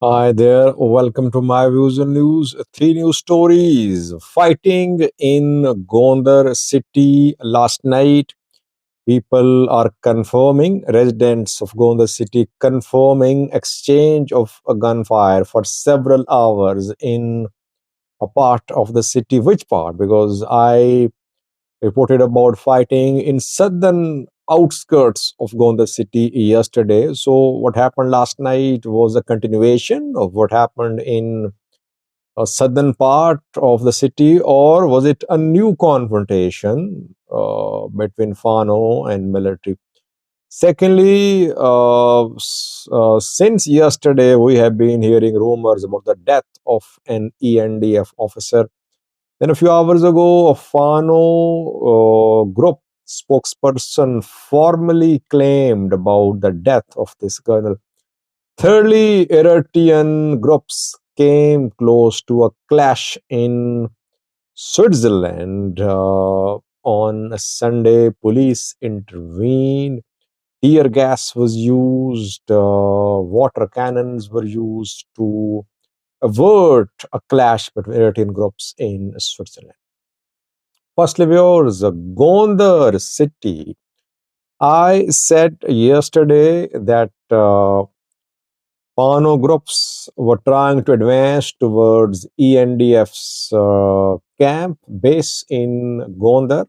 Hi there, welcome to my views and news. Three news stories. Fighting in Gondar city last night. People are confirming, residents of Gondar city confirming exchange of a gunfire for several hours in a part of the city. Which part? Because I reported about fighting in southern outskirts of Gondar city yesterday. So what happened last night was a continuation of what happened in a southern part of the city, or was it a new confrontation between Fano and military? Secondly, since yesterday we have been hearing rumors about the death of an ENDF officer. Then a few hours ago, a Fano group spokesperson formally claimed about the death of this colonel. Thirdly, Eritrean groups came close to a clash in Switzerland on a Sunday. Police intervened. Tear gas was used. Water cannons were used to avert a clash between Eritrean groups in Switzerland. Firstly, viewers, Gonder city. I said yesterday that Pano groups were trying to advance towards ENDF's camp base in Gondar,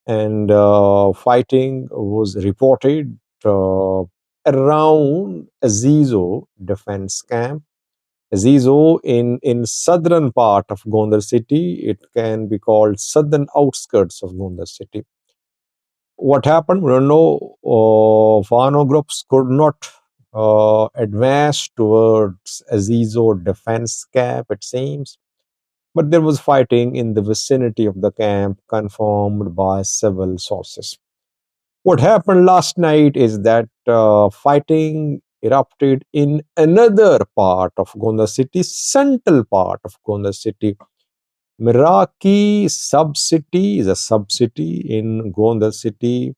and fighting was reported around Azizo defense camp. Azizo in southern part of Gondar city. It can be called southern outskirts of Gondar city. What happened? We don't know. Fano groups could not advance towards Azizo defense camp, it seems. But there was fighting in the vicinity of the camp, confirmed by several sources. What happened last night is that fighting erupted in another part of Gondar city, central part of Gondar city. Miraki sub-city is a sub-city in Gondar city,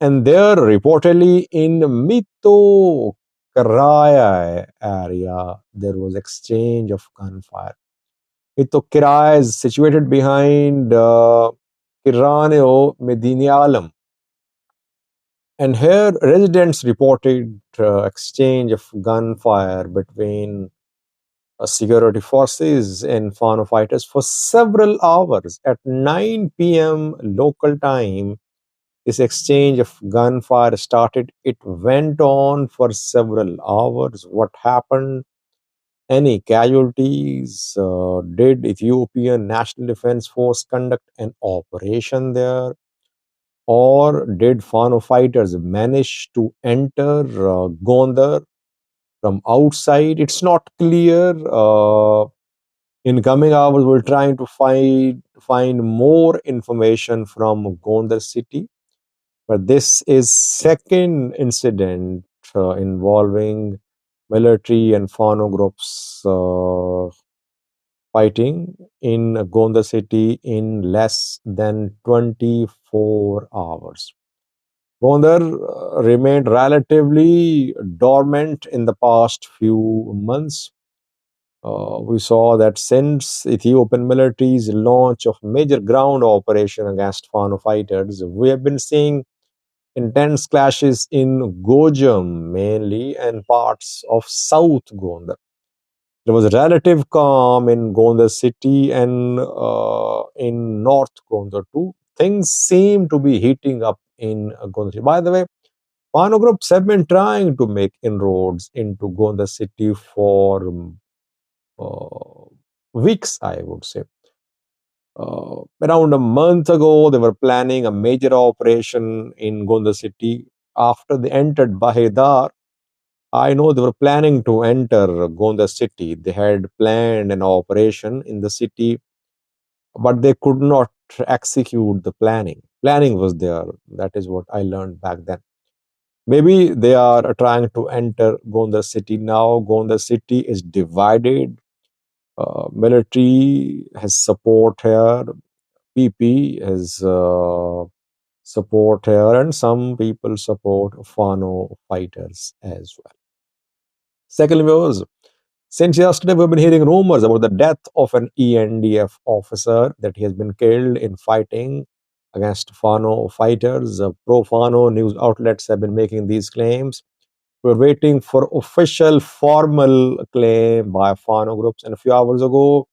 and there reportedly in Mito Karaya area there was exchange of gunfire. Mito Karaya is situated behind Kiraneo Medinialam, and here residents reported exchange of gunfire between security forces and Fano fighters for several hours. At 9 p.m. local time, this exchange of gunfire started. It went on for several hours. What happened? Any casualties? Did Ethiopian National Defense Force conduct an operation there? Or did Fano fighters manage to enter Gondar from outside? It's not clear. In coming hours, we're trying to find more information from Gondar city. But this is second incident involving military and Fano groups fighting in Gondar city in less than 24 hours. Gondar remained relatively dormant in the past few months. We saw that since Ethiopian military's launch of major ground operation against Fano fighters, we have been seeing intense clashes in Gojam mainly and parts of South Gondar. There was relative calm in Gondar city and in North Gondar too. Things seem to be heating up in Gondar city. By the way, Fano groups have been trying to make inroads into Gondar city for weeks, I would say. Around a month ago, they were planning a major operation in Gondar city. After they entered Bahedar, I know they were planning to enter Gondar city. They had planned an operation in the city, but they could not execute the planning. Planning was there. That is what I learned back then. Maybe they are trying to enter Gondar city now. Gondar city is divided. Military has support here. PP has support here, and some people support Fano fighters as well. Second, viewers, Since yesterday, we've been hearing rumors about the death of an ENDF officer, that he has been killed in fighting against Fano fighters. Pro Fano news outlets have been making these claims. We're waiting for official formal claim by Fano groups. And a few hours ago,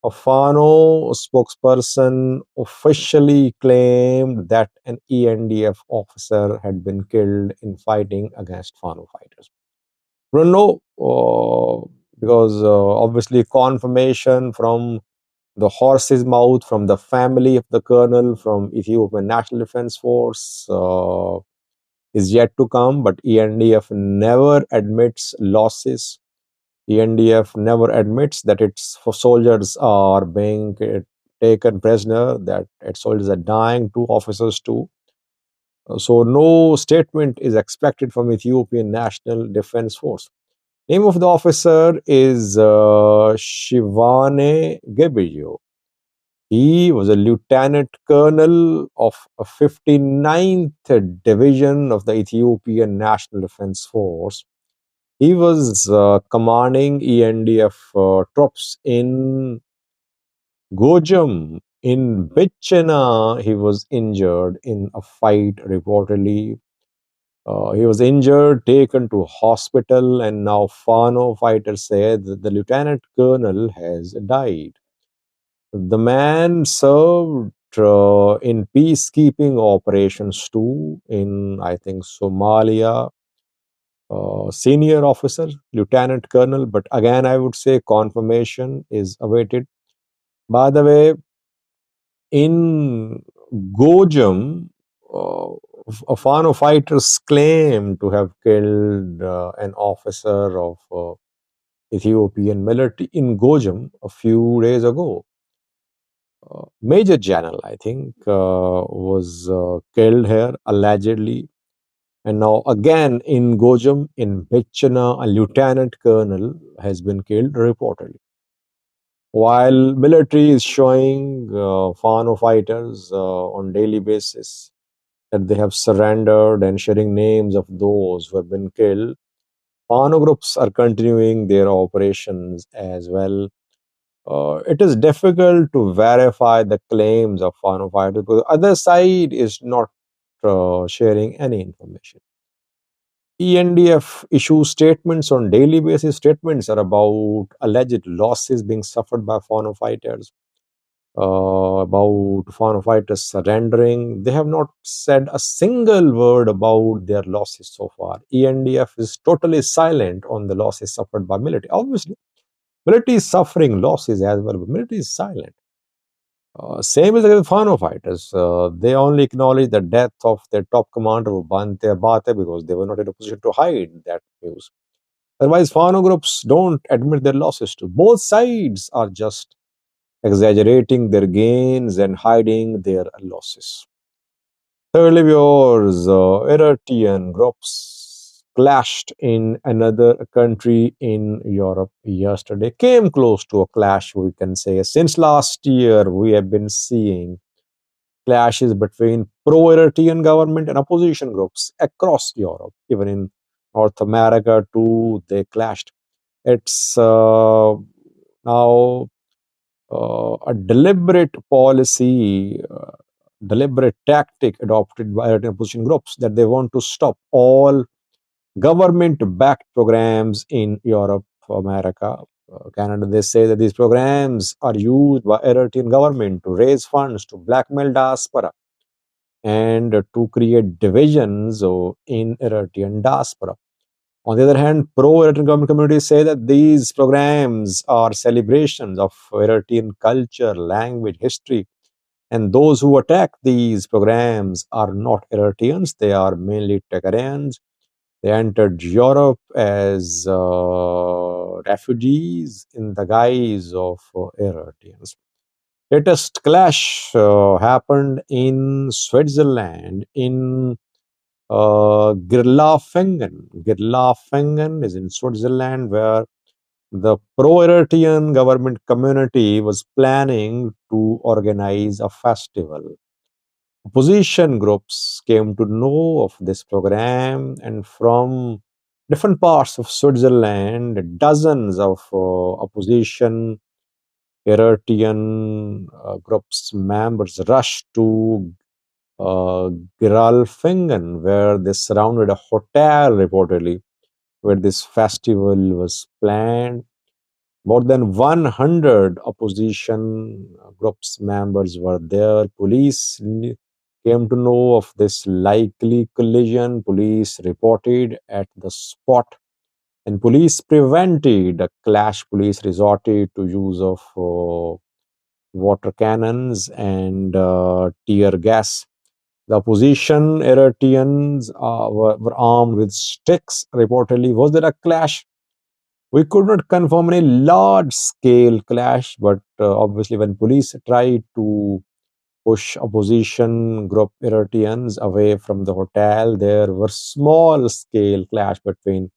a Fano spokesperson officially claimed that an ENDF officer had been killed in fighting against Fano fighters. We don't know, because obviously confirmation from the horse's mouth, from the family of the colonel, from Ethiopian National Defense Force, is yet to come. But ENDF never admits losses. ENDF never admits that its soldiers are being taken prisoner, that its soldiers are dying, two officers too. So no statement is expected from Ethiopian National Defense Force. Name of the officer is Shivane Gebejo. He was a lieutenant colonel of a 59th Division of the Ethiopian National Defense Force. He was commanding ENDF troops in Gojam. In Bichena, he was injured in a fight, reportedly. He was injured, taken to hospital, and now Fano fighters say that the lieutenant colonel has died. The man served in peacekeeping operations too, in, I think, Somalia. Senior officer, lieutenant colonel, but again, I would say confirmation is awaited. By the way, in Gojam, Fano fighters claim to have killed an officer of Ethiopian military in Gojam a few days ago. Major General, I think, was killed here allegedly. And now again in Gojam, in Bichana, a lieutenant colonel has been killed reportedly. While military is showing Fano fighters on daily basis that they have surrendered and sharing names of those who have been killed, Fano groups are continuing their operations as well. It is difficult to verify the claims of Fano fighters because the other side is not sharing any information. ENDF issues statements on daily basis. Statements are about alleged losses being suffered by Fano fighters, about Fano fighters surrendering. They have not said a single word about their losses so far. ENDF is totally silent on the losses suffered by military. Obviously, military is suffering losses as well, but military is silent. Same as with Fano fighters. They only acknowledge the death of their top commander, Bante Abate, because they were not in a position to hide that news. Otherwise, Fano groups don't admit their losses too. Both sides are just exaggerating their gains and hiding their losses. Thirdly, viewers, Eritrean groups clashed in another country in Europe yesterday. Came close to a clash, we can say. Since last year, we have been seeing clashes between pro-Eritrean government and opposition groups across Europe. Even in North America too, they clashed. It's now a deliberate policy, deliberate tactic adopted by Eritrean opposition groups that they want to stop all government-backed programs in Europe, America, Canada. They say that these programs are used by Eritrean government to raise funds, to blackmail diaspora, and to create divisions in Eritrean diaspora. On the other hand, pro-Eritrean government communities say that these programs are celebrations of Eritrean culture, language, history, and those who attack these programs are not Eritreans, they are mainly Tigrayans. They entered Europe as refugees in the guise of Eritreans. Latest clash happened in Switzerland, in Girlafengen. Girlafengen is in Switzerland, where the pro-Eritrean government community was planning to organize a festival. Opposition groups came to know of this program, and from Different parts of Switzerland, dozens of opposition Eritrean groups members rushed to uh, Geralfingen, where they surrounded a hotel reportedly, where this festival was planned. More than 100 opposition groups members were there. Police came to know of this likely collision. Police reported at the spot, and police prevented a clash. Police resorted to use of water cannons and tear gas. The opposition Eritreans were armed with sticks. Reportedly, was there a clash? We could not confirm any large scale clash, but obviously, when police tried to push opposition group Eritreans away from the hotel, there were small scale clash between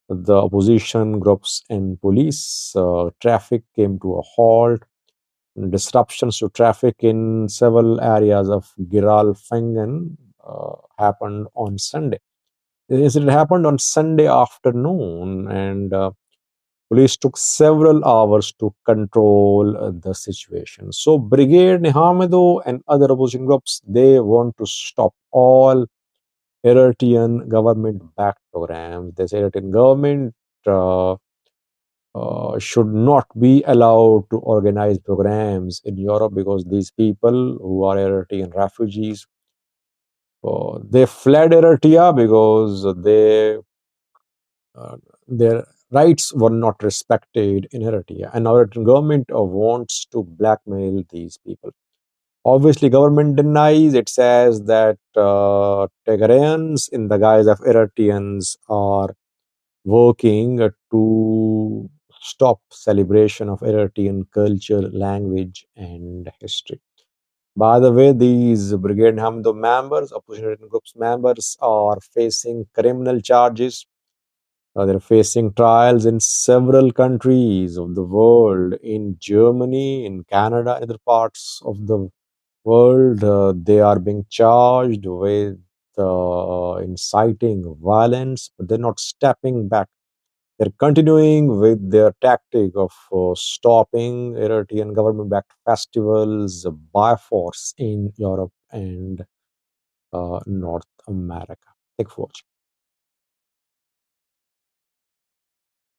the opposition groups and police. Traffic came to a halt. Disruptions to traffic in several areas of Giralfingen happened on Sunday. The incident happened on Sunday afternoon, and police took several hours to control the situation. So, Brigade Nihamido and other opposition groups, they want to stop all Eritrean government-backed programs. They say Eritrean government uh, should not be allowed to organize programs in Europe because these people who are Eritrean refugees, they fled Eritrea because their rights were not respected in Eritrea, and our government wants to blackmail these people. Obviously, government denies. It says that Tigrayans, in the guise of Eritreans, are working to stop celebration of Eritrean culture, language, and history. By the way, these Brigade Hamdo members, opposition groups members, are facing criminal charges. They're facing trials in several countries of the world, in Germany, in Canada, and other parts of the world. They are being charged with inciting violence, but they're not stepping back. They're continuing with their tactic of stopping Eritrean government-backed festivals by force in Europe and North America. Thank you for watching.